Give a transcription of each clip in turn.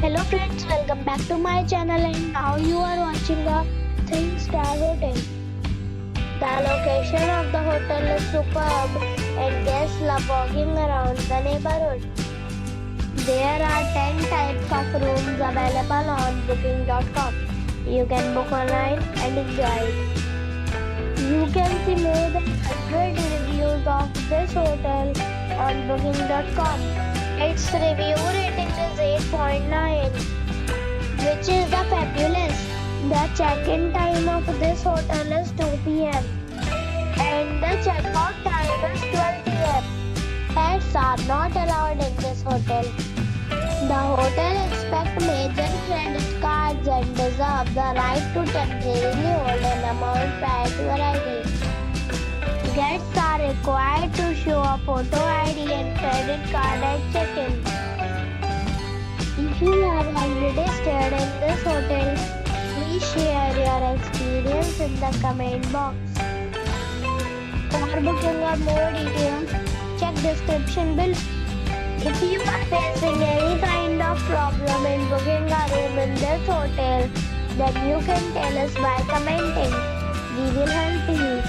Hello friends, welcome back to my channel and now you are watching a 3-star hotel. The location of the hotel is superb and guests love walking around the neighborhood. There are 10 types of rooms available on booking.com. You can book online and enjoy it. You can see more than 100 reviews of this hotel on booking.com. Its review rating is 8.9, which is the fabulous. The check-in time of this hotel is 2 p.m. and the check-out time is 12 p.m. Pets are not allowed in this hotel. The hotel expects major credit cards and reserves the right to temporarily hold an amount prior to arrival. Guests are required to show a photo ID and credit card at check-in. If you have already stayed in this hotel, please share your experience in the comment box. For booking or more details, check description below. If you are facing any kind of problem in booking a room in this hotel, then you can tell us by commenting. We will help you.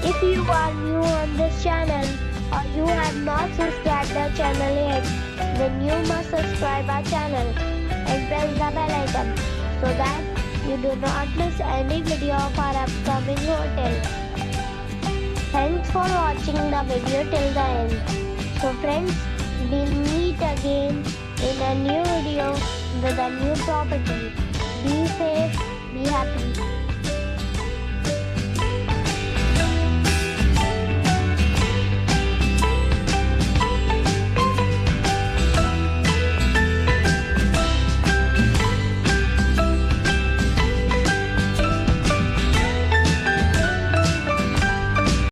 If you are new on this channel or you have not subscribed the channel yet, then you must subscribe our channel and press the bell icon so that you do not miss any video of our upcoming hotel. Thanks for watching the video till the end. So friends, we'll meet again in a new video with a new property. Be safe, be happy.